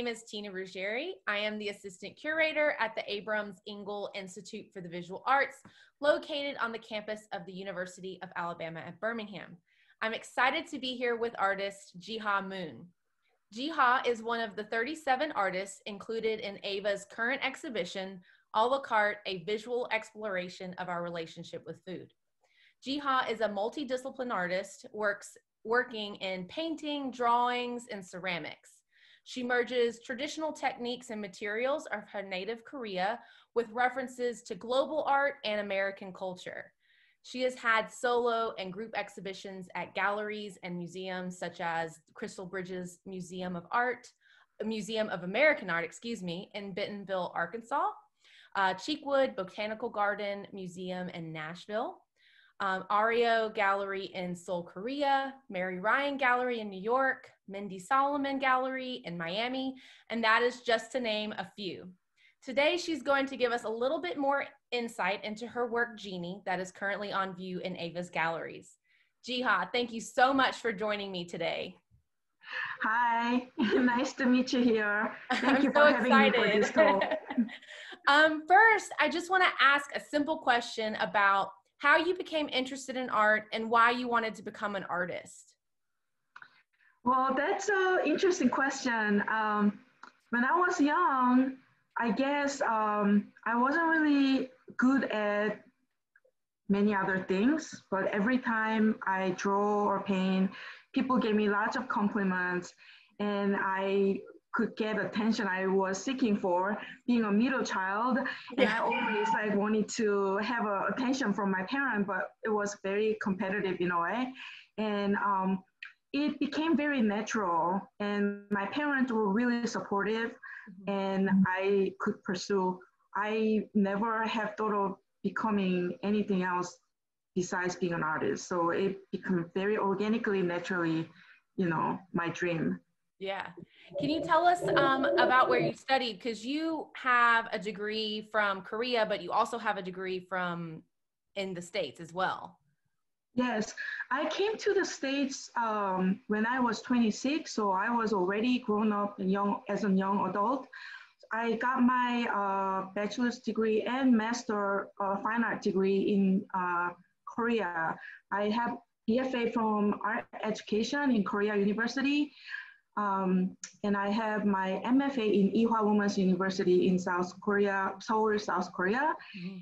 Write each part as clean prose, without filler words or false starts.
name is Tina Ruggieri. I am the assistant curator at the Abrams Engel Institute for the Visual Arts, located on the campus of the University of Alabama at Birmingham. I'm excited to be here with artist Jiha Moon. Jiha is one of the 37 artists included in AEIVA's current exhibition, A la Carte, a visual exploration of our relationship with food. Jiha is a multidisciplinary artist, working in painting, drawings, and ceramics. She merges traditional techniques and materials of her native Korea with references to global art and American culture. She has had solo and group exhibitions at galleries and museums such as Crystal Bridges Museum of American Art, in Bentonville, Arkansas, Cheekwood Botanical Garden Museum in Nashville, Ario Gallery in Seoul, Korea, Mary Ryan Gallery in New York, Mindy Solomon Gallery in Miami, and that is just to name a few. Today, she's going to give us a little bit more insight into her work, Genie, that is currently on view in AEIVA's galleries. Jiha, thank you so much for joining me today. Hi, nice to meet you here. Thank you so for having me for this talk. First, I just want to ask a simple question about how you became interested in art and why you wanted to become an artist. Well, that's an interesting question. When I was young, I guess I wasn't really good at many other things, but every time I draw or paint, people gave me lots of compliments and I could get attention I was seeking for being a middle child. And I always wanted to have attention from my parent, but it was very competitive in a way. And it became very natural and my parents were really supportive and I could pursue. I never have thought of becoming anything else besides being an artist. So it became very organically, naturally, my dream. Yeah. Can you tell us about where you studied? Because you have a degree from Korea, but you also have a degree in the States as well. Yes, I came to the States when I was 26, so I was already grown up and as a young adult. I got my bachelor's degree and master fine art degree in Korea. I have BFA from art education in Korea University. And I have my MFA in Ewha Women's University in South Korea, Seoul, South Korea.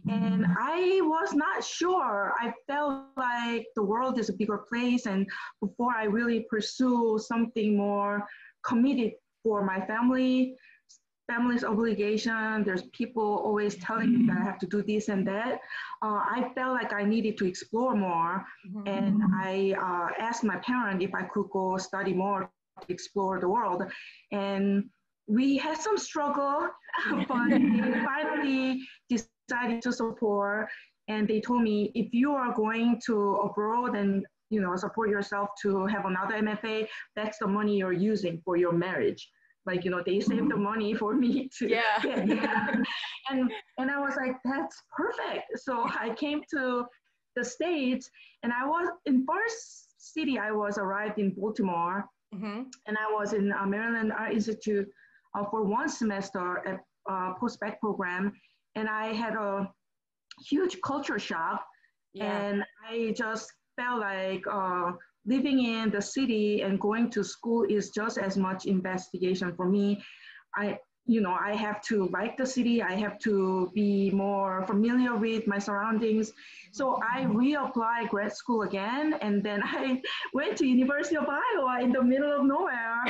And I was not sure. I felt like the world is a bigger place. And before I really pursue something more committed for my family's obligation, there's people always telling me that I have to do this and that. I felt like I needed to explore more. And I asked my parents if I could go study more to explore the world. And we had some struggle, but they finally decided to support. And they told me, if you are going to abroad and support yourself to have another MFA, that's the money you're using for your marriage. They saved the money for me to get. And I was like, that's perfect. So I came to the States and I was in first city, I was arrived in Baltimore. And I was in Maryland Art Institute for one semester at post-bac program. And I had a huge culture shock. And I just felt like living in the city and going to school is just as much investigation for me. I have to like the city. I have to be more familiar with my surroundings. So I reapplied grad school again. And then I went to University of Iowa in the middle of nowhere.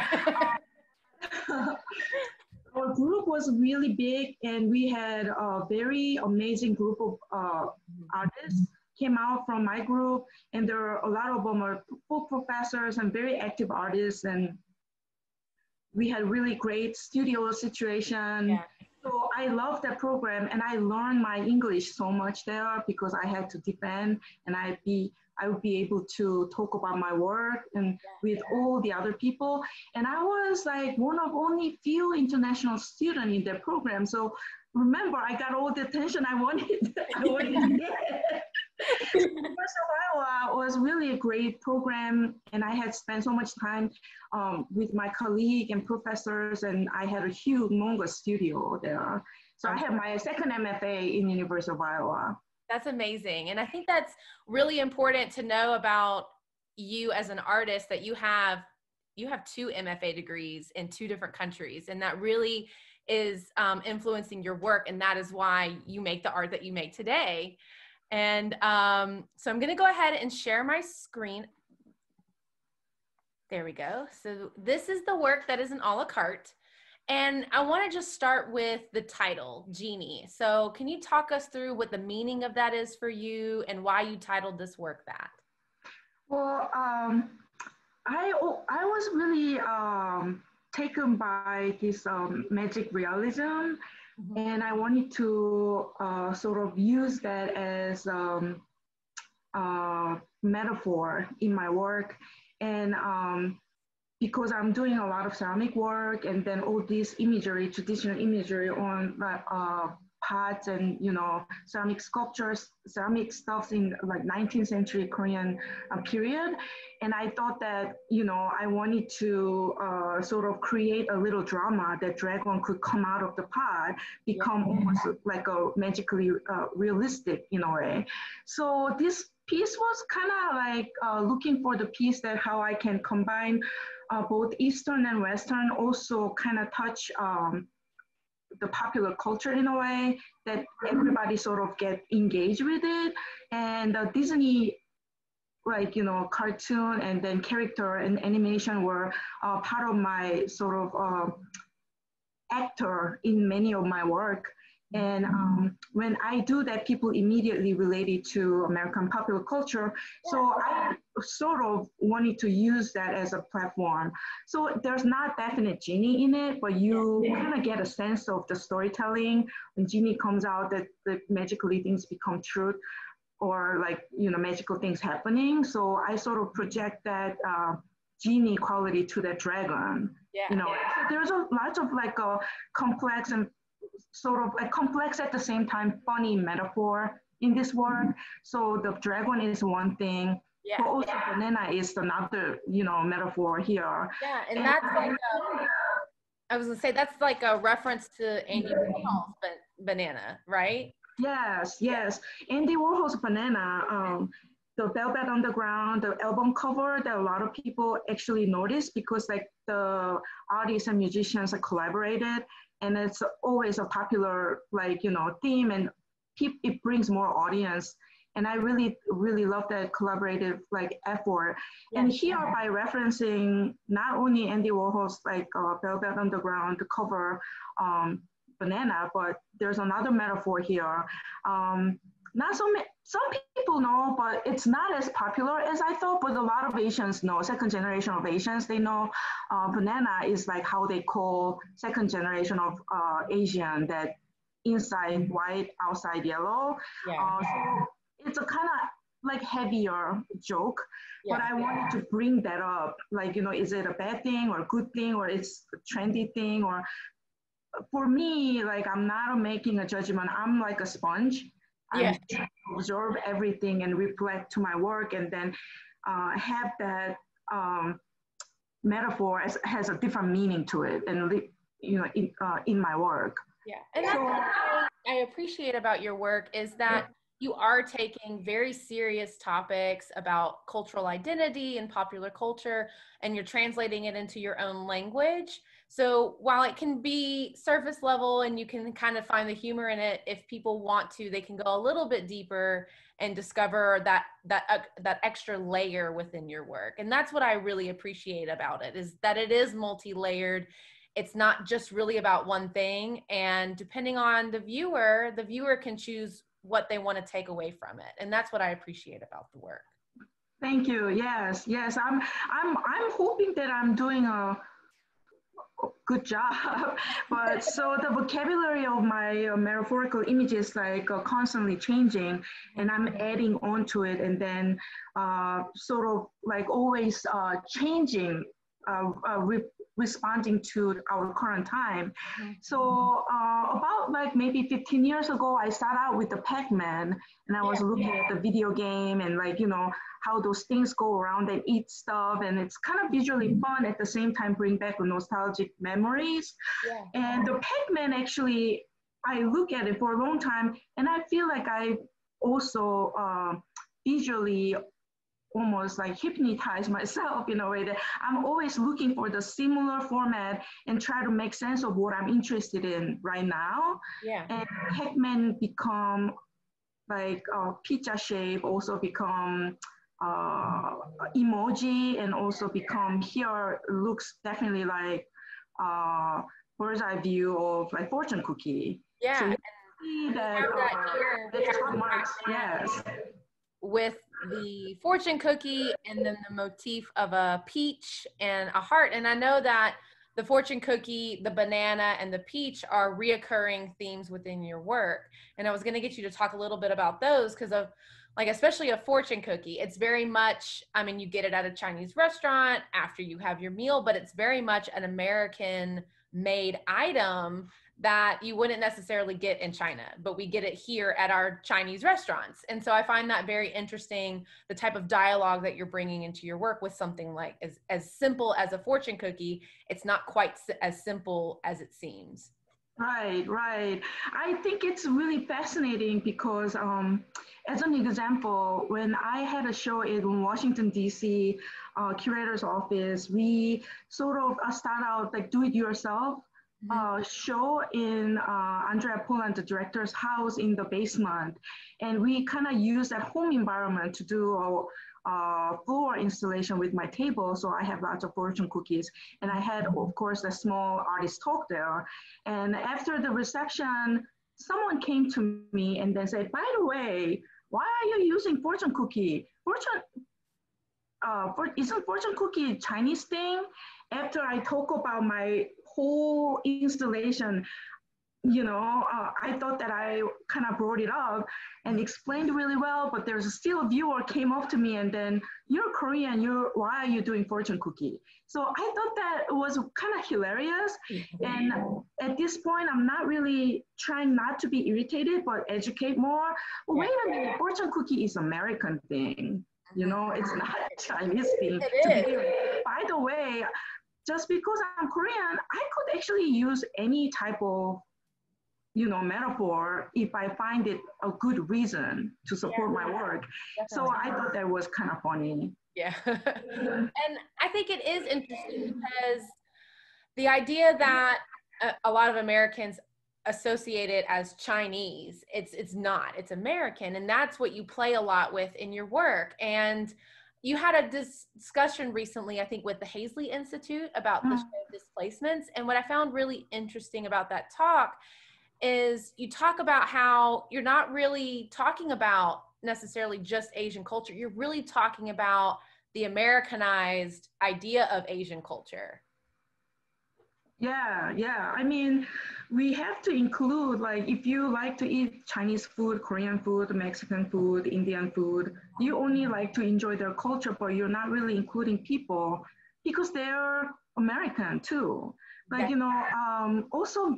Our group was really big and we had a very amazing group of artists came out from my group. And there are a lot of them are full professors and very active artists. And we had really great studio situation. So I love that program and I learned my English so much there because I had to defend and I would be able to talk about my work and with all the other people. And I was like one of only few international students in that program. So remember, I got all the attention I wanted. University of Iowa was really a great program, and I had spent so much time with my colleague and professors, and I had a humongous studio there. So I have my second MFA in University of Iowa. That's amazing. And I think that's really important to know about you as an artist, that you have 2 MFA degrees in 2 different countries. And that really is influencing your work. And that is why you make the art that you make today. And so I'm going to go ahead and share my screen. There we go. So this is the work that is an a la carte. And I want to just start with the title, Genie. So can you talk us through what the meaning of that is for you and why you titled this work that? Well, I was really taken by this magic realism, and I wanted to sort of use that as metaphor in my work. And because I'm doing a lot of ceramic work, and then all this imagery, traditional imagery on pots and, you know, ceramic sculptures, ceramic stuff in like 19th century Korean period. And I thought that, you know, I wanted to sort of create a little drama that dragon could come out of the pot, become almost like a magically realistic in a way. So this piece was kind of like looking for the piece that how I can combine both Eastern and Western, also kind of touch the popular culture in a way that everybody sort of get engaged with it. And Disney, like, you know, cartoon and then character and animation were part of my sort of actor in many of my work. And when I do that, people immediately relate it to American popular culture. So I sort of wanted to use that as a platform. So there's not definite Genie in it, but you kind of get a sense of the storytelling. When Genie comes out, that magically things become truth, or like, you know, magical things happening. So I sort of project that Genie quality to that dragon. You know, so there's a lot of like a complex and sort of like complex at the same time funny metaphor in this work. So the dragon is one thing, but also banana is another, you know, metaphor here. Yeah, and that's like I was gonna say that's like a reference to Andy Warhol's banana, right? Yes, yes. Andy Warhol's banana, the Velvet Underground, the album cover that a lot of people actually noticed, because like the artists and musicians have collaborated, and it's always a popular, like, you know, theme, and it brings more audience. And I really, really love that collaborative like effort. And here by referencing not only Andy Warhol's like Velvet Underground cover banana, but there's another metaphor here. Not so many, some people know, but it's not as popular as I thought, but a lot of Asians know, second generation of Asians, they know banana is like how they call second generation of Asian, that inside white, outside yellow. So it's a kind of like heavier joke, but I wanted to bring that up. Like, you know, is it a bad thing or a good thing, or it's a trendy thing? Or for me, like, I'm not making a judgment. I'm like a sponge. I absorb everything and reflect to my work, and then have that metaphor has a different meaning to it, and, you know, in my work. And that's what I appreciate about your work, is that you are taking very serious topics about cultural identity and popular culture, and you're translating it into your own language. So while it can be surface level and you can kind of find the humor in it, if people want to, they can go a little bit deeper and discover that extra layer within your work. And that's what I really appreciate about it, is that it is multi-layered. It's not just really about one thing. And depending on the viewer can choose what they want to take away from it. And that's what I appreciate about the work. Thank you. Yes, yes. I'm hoping that I'm doing a good job. But so the vocabulary of my metaphorical images like constantly changing, and I'm adding on to it, and then responding to our current time. So about like maybe 15 years ago, I started out with the Pac-Man, and I was looking at the video game and like, you know, how those things go around and eat stuff. And it's kind of visually fun at the same time, bring back the nostalgic memories. And the Pac-Man actually, I look at it for a long time, and I feel like I also visually almost like hypnotize myself in a way that I'm always looking for the similar format and try to make sense of what I'm interested in right now. And Pac-Man become like pizza shape, also become emoji, and also become here looks definitely like bird's eye view of like fortune cookie. So you see that, the top marks, with the fortune cookie and then the motif of a peach and a heart. And I know that the fortune cookie, the banana, and the peach are reoccurring themes within your work. And I was going to get you to talk a little bit about those because of like, especially a fortune cookie, it's very much, I mean, you get it at a Chinese restaurant after you have your meal, but it's very much an American made item that you wouldn't necessarily get in China, but we get it here at our Chinese restaurants. And so I find that very interesting, the type of dialogue that you're bringing into your work with something like as simple as a fortune cookie. It's not quite as simple as it seems. Right. I think it's really fascinating because, as an example, when I had a show in Washington, D.C., curator's office, we sort of start out like do-it-yourself show in Andrea Poland, the director's house in the basement. And we kind of use that home environment to do a floor installation with my table. So I have lots of fortune cookies. And I had, of course, a small artist talk there. And after the reception, someone came to me and then said, by the way, why are you using fortune cookie? Isn't fortune cookie a Chinese thing? After I talk about my whole installation, you know, I thought that I kind of brought it up and explained really well, but there's still a viewer came up to me and then, you're Korean, why are you doing fortune cookie? So I thought that was kind of hilarious. And at this point, I'm not really trying not to be irritated, but educate more. Well, wait a minute, fortune cookie is American thing. You know, it's not a Chinese thing. By the way, just because I'm Korean, I could actually use any type of, you know, metaphor if I find it a good reason to support my work. So I thought that was kind of funny. And I think it is interesting because the idea that a lot of Americans associate it as Chinese, it's not, it's American. And that's what you play a lot with in your work. And you had a discussion recently, I think, with the Hazley Institute about the show Displacements. And what I found really interesting about that talk is you talk about how you're not really talking about necessarily just Asian culture. You're really talking about the Americanized idea of Asian culture. Yeah. I mean, we have to include, like, if you like to eat Chinese food, Korean food, Mexican food, Indian food, you only like to enjoy their culture, but you're not really including people because they're American too. Like, you know, also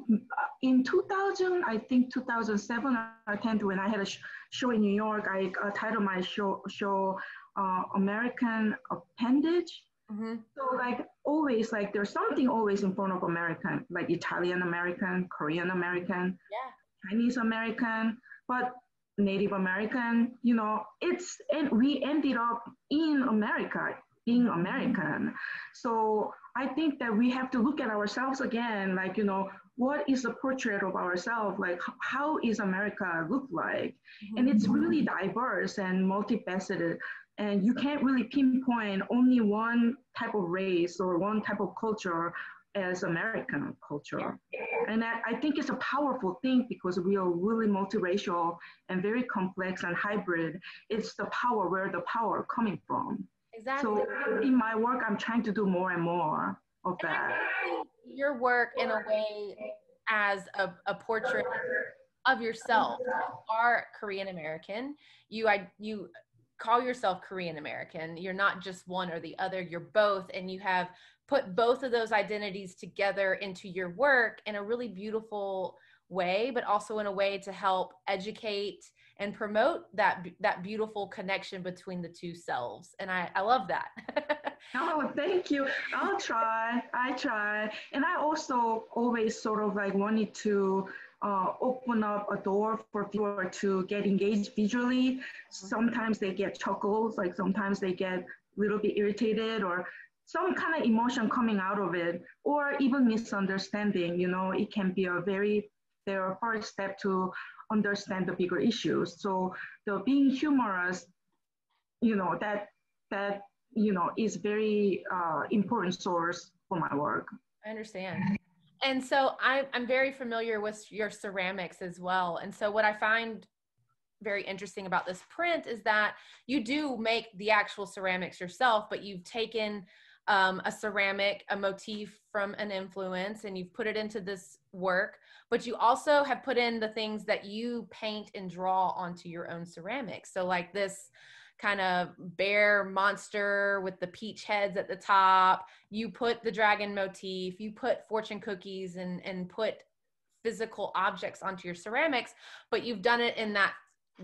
in 2000, I think 2007 or 10, when I had a show in New York, I titled my show American Appendage. So like always, like there's something always in front of American, like Italian American, Korean American, Chinese American, but Native American, you know, and we ended up in America, being American. So I think that we have to look at ourselves again, like, you know, what is the portrait of ourselves? Like, how is America look like? And it's really diverse and multifaceted. And you can't really pinpoint only one type of race or one type of culture as American culture. And I think it's a powerful thing because we are really multiracial and very complex and hybrid. It's the power, where the power coming from. Exactly. So in my work, I'm trying to do more and more of that. Your work in a way as a portrait of yourself. You are Korean American. You call yourself Korean American. You're not just one or the other, you're both, and you have put both of those identities together into your work in a really beautiful way, but also in a way to help educate and promote that beautiful connection between the two selves. And I love that. Oh, thank you. I'll try. I try. And I also always sort of like wanted to open up a door for people to get engaged visually. Sometimes they get chuckles, like sometimes they get a little bit irritated or some kind of emotion coming out of it, or even misunderstanding. You know, it can be their first step to understand the bigger issues. So the being humorous, you know, that is very important source for my work. I understand. And so I'm very familiar with your ceramics as well. And so what I find very interesting about this print is that you do make the actual ceramics yourself, but you've taken a motif from an influence and you've put it into this work, but you also have put in the things that you paint and draw onto your own ceramics. So like this kind of bear monster with the peach heads at the top, you put the dragon motif, you put fortune cookies and put physical objects onto your ceramics, but you've done it in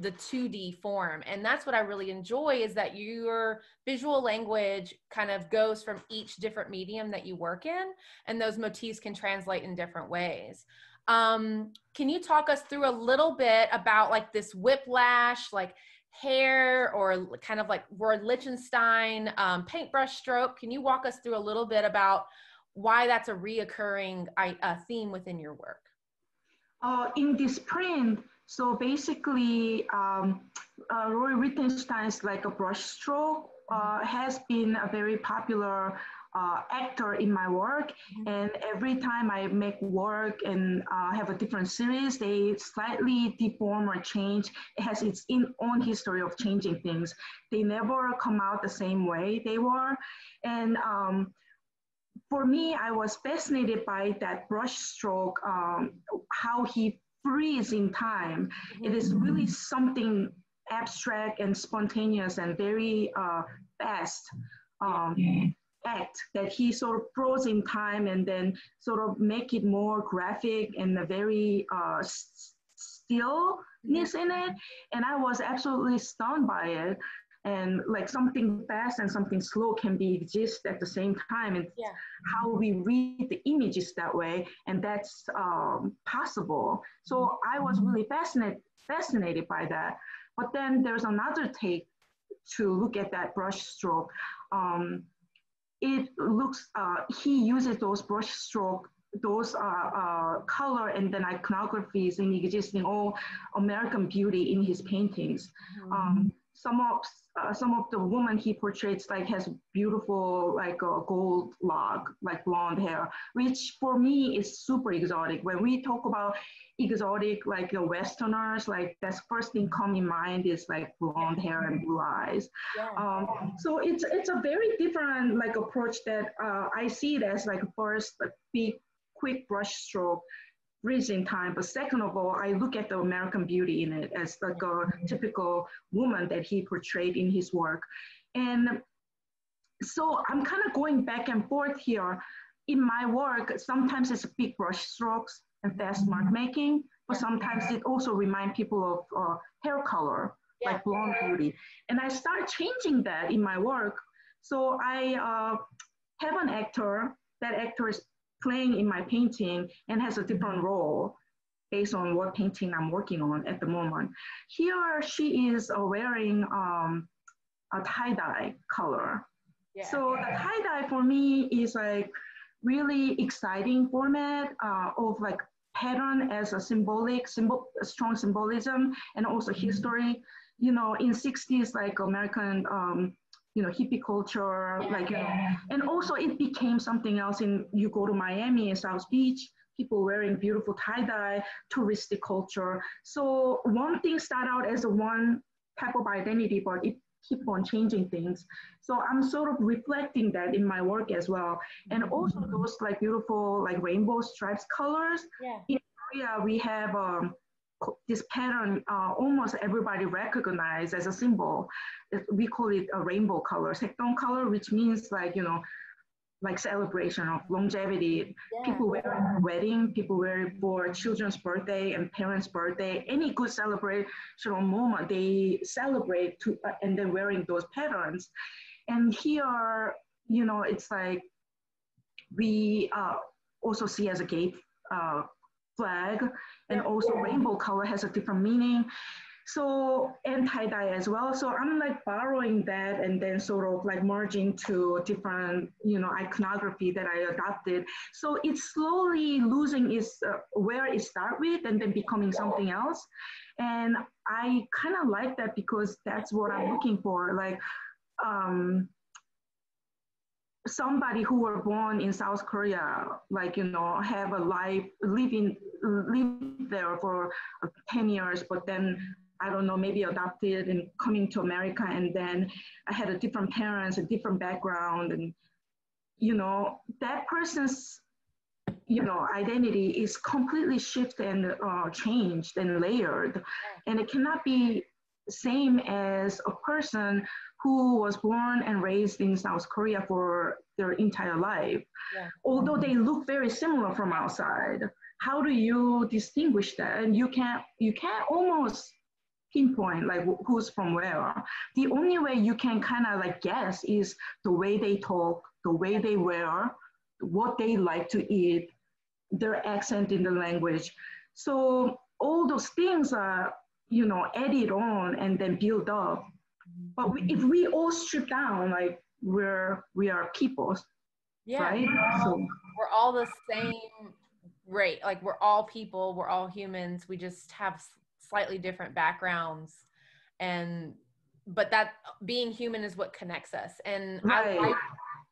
the 2D form. And that's what I really enjoy, is that your visual language kind of goes from each different medium that you work in, and those motifs can translate in different ways. Can you talk us through a little bit about like this whiplash, like hair, or kind of like Roy Lichtenstein paintbrush stroke? Can you walk us through a little bit about why that's a reoccurring theme within your work? In this print, so basically, Roy Lichtenstein's like a brush stroke has been a very popular actor in my work. And every time I make work and have a different series, they slightly deform or change. It has its own history of changing things. They never come out the same way they were. And for me, I was fascinated by that brush stroke, how he freeze in time. It is really something abstract and spontaneous and very fast act that he sort of froze in time and then sort of make it more graphic and a very stillness in it. And I was absolutely stunned by it. And like something fast and something slow can exist at the same time. And how we read the images that way, and that's possible. So I was really fascinated by that. But then there's another take to look at that brush stroke. It looks, he uses those brush stroke, those color and then iconographies in existing all American beauty in his paintings. Some of the woman he portrays like has beautiful like a gold lock, like blonde hair, which for me is super exotic. When we talk about exotic, like the Westerners, like that's first thing come in mind is like blonde hair and blue eyes. So it's a very different like approach that I see it as like first a big quick brush stroke, freezing time. But second of all, I look at the American beauty in it as like a typical woman that he portrayed in his work. And so I'm kind of going back and forth here. In my work, sometimes it's big brush strokes and fast mark making, but sometimes it also reminds people of hair color, like blonde beauty. And I start changing that in my work. So I have an actor, that actor is playing in my painting and has a different role based on what painting I'm working on at the moment. Here she is wearing a tie-dye color. So the tie-dye for me is like really exciting format of like pattern as a strong symbolism and also history. You know, in 60s, like American hippie culture, and also it became something else you go to Miami and South Beach, people wearing beautiful tie-dye, touristic culture. So one thing started out as one type of identity, but it keep on changing things. So I'm sort of reflecting that in my work as well. And also those like beautiful like rainbow stripes colors. In Korea, we have this pattern almost everybody recognize as a symbol. We call it a rainbow color, 색동 color, which means like, like celebration of longevity. Yeah. People wear it for wedding, people wear it for children's birthday and parents' birthday. Any good celebration or moment, they celebrate to, and then wearing those patterns. And here, you know, it's like we also see as a gay flag, and also rainbow color has a different meaning. So, and tie-dye as well. So I'm like borrowing that and then sort of like merging to different, you know, iconography that I adopted. So it's slowly losing its where it started with and then becoming something else. And I kind of like that because that's what I'm looking for. Like somebody who were born in South Korea, like, you know, have a life, live there for 10 years, but then I don't know, maybe adopted and coming to America, and then I had a different parents, a different background, and, you know, that person's, you know, identity is completely shifted and changed and layered. And it cannot be same as a person who was born and raised in South Korea for their entire life. Yeah. Although they look very similar from outside, how do you distinguish that? And you can't almost pinpoint like who's from where. The only way you can kind of like guess is the way they talk, the way they wear, what they like to eat, their accent in the language. So all those things are, you know, added on and then build up. But if we all strip down, like we are people, yeah, right? We're all the same, right? Like we're all people, we're all humans. We just have slightly different backgrounds, but that being human is what connects us. And right.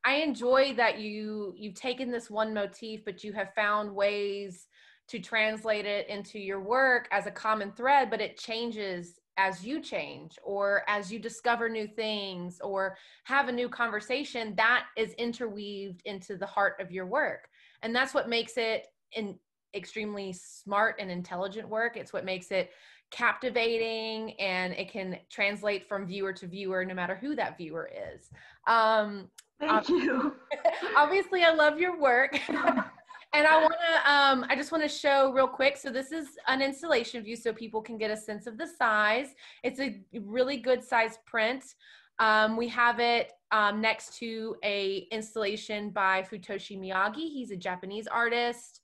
I enjoy that you've taken this one motif, but you have found ways to translate it into your work as a common thread, but it changes as you change or as you discover new things or have a new conversation that is interweaved into the heart of your work. And that's what makes it an extremely smart and intelligent work. It's what makes it captivating, and it can translate from viewer to viewer no matter who that viewer is. Thank you. Obviously, I love your work. And I just want to show real quick. So this is an installation view so people can get a sense of the size. It's a really good size print. We have it next to a installation by Futoshi Miyagi. He's a Japanese artist.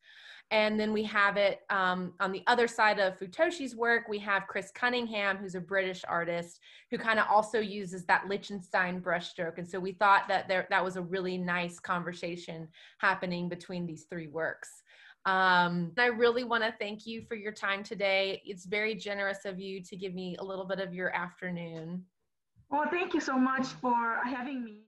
And then we have it on the other side of Futoshi's work, we have Chris Cunningham, who's a British artist, who kind of also uses that Lichtenstein brushstroke. And so we thought that that was a really nice conversation happening between these three works. I really want to thank you for your time today. It's very generous of you to give me a little bit of your afternoon. Well, thank you so much for having me.